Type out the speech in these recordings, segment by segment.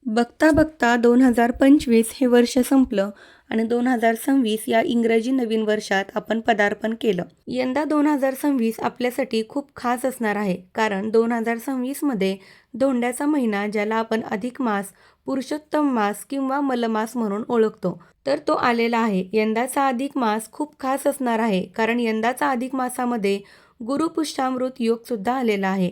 बघता बघता 2025 हे वर्ष संपलं आणि 2026 या इंग्रजी नवीन वर्षात आपण पदार्पण केलं. यंदा 2026 आपल्यासाठी खूप खास असणार आहे, कारण 2026 मध्ये धोंड्याचा महिना, ज्याला आपण अधिक मास, पुरुषोत्तम मास किंवा मलमास म्हणून ओळखतो, तर तो आलेला आहे. यंदाचा अधिक मास खूप खास असणार आहे, कारण यंदाचा अधिक मासामध्ये गुरुपुष्यामृत योग सुद्धा आलेला आहे.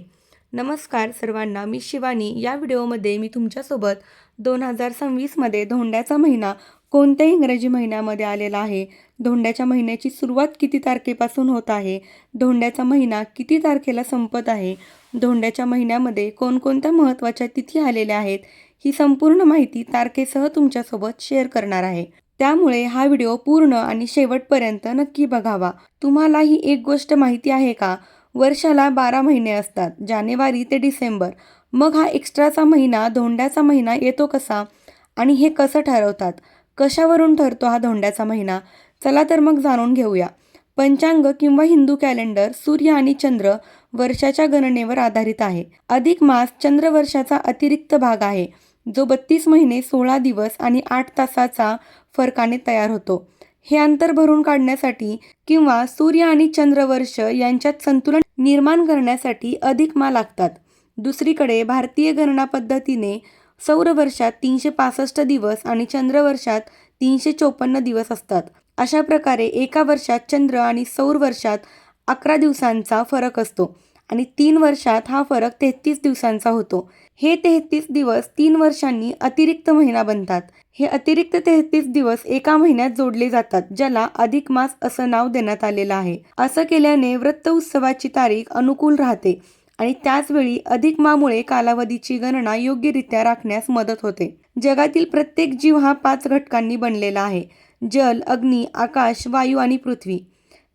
नमस्कार सर्वांना, मी शिवानी. या व्हिडिओमध्ये मी तुमच्यासोबत 2026 मध्ये धोंड्याचा महिना कोणत्या इंग्रजी महिन्यामध्ये आलेला आहे, धोंड्याच्या महिन्याची सुरुवात किती तारखेपासून होत आहे, धोंड्याचा महिना किती तारखेला संपत आहे, धोंड्याच्या महिन्यामध्ये कोणकोणत्या महत्त्वाच्या तिथी आलेल्या आहेत, ही संपूर्ण माहिती तारखेसह तुमच्यासोबत शेअर करणार आहे. त्यामुळे हा व्हिडिओ पूर्ण आणि शेवटपर्यंत नक्की बघावा. तुम्हाला ही एक गोष्ट माहिती आहे का? वर्षाला 12 महिने असतात, जानेवारी ते डिसेंबर. मग हा एक्स्ट्राचा महिना, धोंड्याचा महिना येतो कसा आणि हे कसं ठरवतात? कशावरून ठरतो हा धोंड्याचा महिना? चला तर मग जाणून घेऊया. पंचांग किंवा हिंदू कॅलेंडर सूर्य आणि चंद्र वर्षाच्या गणनेवर आधारित आहे. अधिक मास चंद्रवर्षाचा अतिरिक्त भाग आहे, जो 32 महिने 16 दिवस आणि 8 तासाचा फरकाने तयार होतो. हे अंतर भरून काढण्यासाठी किंवा सूर्य आणि चंद्रवर्ष यांच्यात संतुलन निर्माण करण्यासाठी अधिक मास लागतात. दुसरीकडे भारतीय गणना पद्धतीने सौर वर्षात 365 दिवस आणि चंद्रवर्षात 354 दिवस असतात. अशा प्रकारे एका वर्षात चंद्र आणि सौर वर्षात 11 दिवसांचा फरक असतो आणि 3 वर्षात हा फरक 33 दिवसांचा होतो. हे 33 दिवस 3 वर्षांनी अतिरिक्त महिना बनतात. हे अतिरिक्त 33 दिवस एका महिन्यात जोडले जातात, ज्याला अधिक मास असं नाव देण्यात आलेलं आहे. असं केल्याने व्रत उत्सवाची तारीख अनुकूल राहते आणि त्याचवेळी अधिक मामुळे कालावधीची गणना योग्यरित्या राखण्यास मदत होते. जगातील प्रत्येक जीव हा 5 घटकांनी बनलेला आहे: जल, अग्नी, आकाश, वायू आणि पृथ्वी.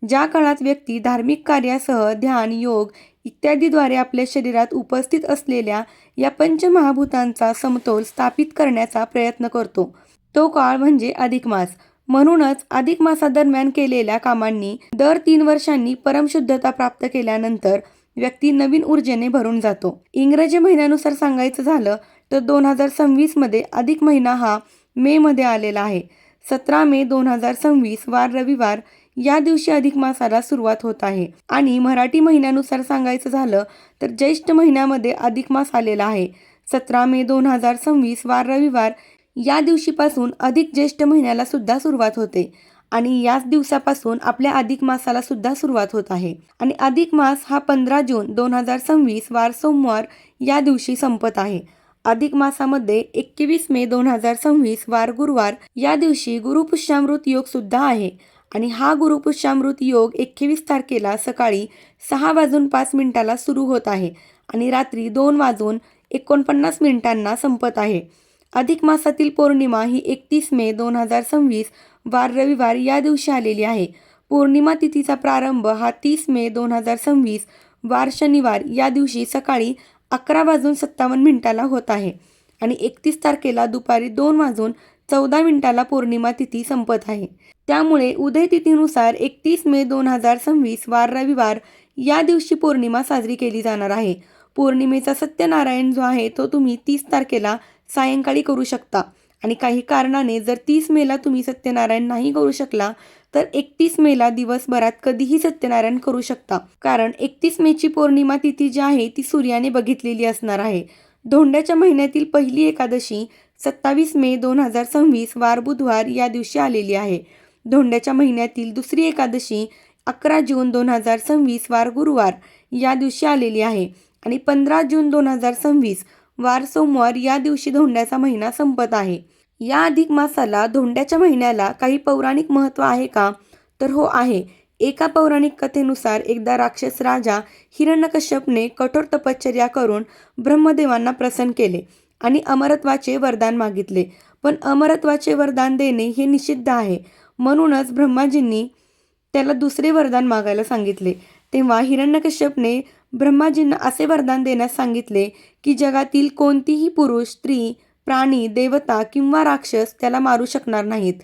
ज्या काळात व्यक्ती धार्मिक कार्यासह ध्यान, योग इत्यादीद्वारे आपल्या शरीरात उपस्थित असलेल्या या पंचमहाभूतांचा समतोल स्थापित करण्याचा प्रयत्न करतो, तो काळ म्हणजे अधिक मास. म्हणूनच अधिक मासादरम्यान केलेल्या कामांनी दर 3 वर्षांनी परमशुद्धता प्राप्त केल्यानंतर व्यक्ती नवीन ऊर्जेने भरून जातो. इंग्रजी महिन्यानुसार सांगायचं झालं तर 2026 मध्ये अधिक महिना हा मे मध्ये आलेला आहे. 17 मे 2026 वार रविवार या दिवशी अधिक मासाला सुरुवात होत आहे. आणि मराठी महिन्यानुसार सांगायचं झालं तर ज्येष्ठ महिन्यामध्ये अधिक मास आलेला आहे. 17 मे 2026 वार रविवार या दिवशीपासून अधिक ज्येष्ठ महिन्याला सुद्धा सुरुवात होते आणि याच दिवसापासून आपल्या अधिक मासाला सुद्धा सुरुवात होत आहे. आणि अधिक मास हा 15 जून 2026 वार सोमवार या दिवशी संपत आहे. अधिक मासामध्ये 21 मे 2026 वार गुरुवार या दिवशी गुरुपुष्यामृत योग सुद्धा आहे आणि हा गुरुपुष्यामृत योग 21 तारखेला सकाळी 6:05 सुरू होत आहे आणि रात्री 2:49 संपत आहे. अधिक मासातील पौर्णिमा ही 31 मे 2026 वार रविवार या दिवशी आलेली आहे. पौर्णिमा तिथीचा प्रारंभ हा 30 मे 2026 वार शनिवार या दिवशी सकाळी 11:57 होत आहे आणि 31 तारखेला दुपारी 2:14 पौर्णिमा तिथी संपत आहे. त्यामुळे उदय तिथीनुसार 31 मे 2026 वार रविवार या दिवशी पौर्णिमा साजरी केली जाणार आहे. पौर्णिमेचा सत्यनारायण जो आहे तो तुम्ही 30 तारखेला सायंकाळी करू शकता आणि काही कारणाने जर 30 मेला तुम्ही सत्यनारायण नाही करू शकला तर 31 मेला दिवसभरात कधीही सत्यनारायण करू शकता, कारण 31 मेची पौर्णिमा तिथी जी आहे ती सूर्याने बघितलेली असणार आहे. धोंड्याच्या महिन्यातील पहिली एकादशी 27 मे 2026 वार बुधवार या दिवशी आलेली आहे. धोंड्याच्या महिन्यातील दुसरी एकादशी 11 जून 2026 वार गुरुवार या दिवशी आलेली आहे आणि 15 जून 2026 वार सोमवार या दिवशी धोंड्याचा महिना संपत आहे. या अधिक मासाला, धोंड्याच्या महिन्याला काही पौराणिक महत्त्व आहे का? तर हो आहे. एका पौराणिक कथेनुसार एकदा राक्षस राजा हिरण्यकश्यपने कठोर तपश्चर्या करून ब्रह्मदेवांना प्रसन्न केले आणि अमरत्वाचे वरदान मागितले. पण अमरत्वाचे वरदान देणे हे निषिद्ध आहे. म्हणूनच ब्रह्माजींनी त्याला दुसरे वरदान मागायला सांगितले. तेव्हा हिरण्यकश्यपने ब्रह्माजींना असे वरदान देण्यास सांगितले की जगातील कोणतीही पुरुष, स्त्री, प्राणी, देवता किंवा राक्षस त्याला मारू शकणार नाहीत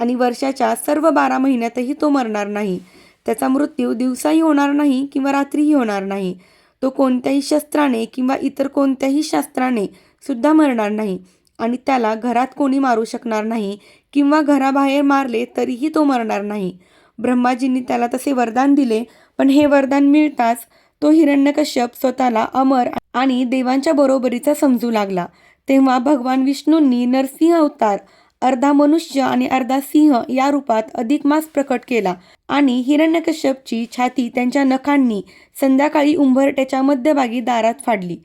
आणि वर्षाच्या सर्व 12 महिन्यातही तो मरणार नाही. त्याचा मृत्यू दिवसाही होणार नाही किंवा रात्रीही होणार नाही. तो कोणत्याही शस्त्राने किंवा इतर कोणत्याही शास्त्राने सुद्धा मरणार नाही आणि त्याला घरात कोणी मारू शकणार नाही किंवा घराबाहेर मारले तरीही तो मरणार नाही. ब्रह्माजींनी त्याला तसे वरदान दिले, पण हे वरदान मिळताच तो हिरण्यकश्यप स्वतःला अमर आणि देवांच्या बरोबरीचा समजू लागला. तेव्हा भगवान विष्णूंनी नरसिंह अवतार, अर्धा मनुष्य आणि अर्धा सिंह या रूपात अधिक मास प्रकट केला आणि हिरण्यकश्यपची छाती त्यांच्या नखांनी संध्याकाळी उंबरठ्याच्या मध्यभागी दारात फाडली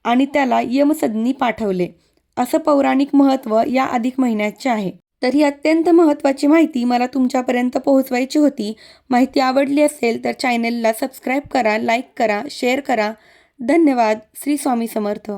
आणि त्याला यमसदनी पाठवले. असं पौराणिक महत्त्व या अधिक महिन्याचे आहे. तर ही अत्यंत महत्त्वाची माहिती मला तुमच्यापर्यंत पोहोचवायची होती. माहिती आवडली असेल तर चॅनलला सबस्क्राईब करा, लाईक करा, शेअर करा. धन्यवाद. श्री स्वामी समर्थ.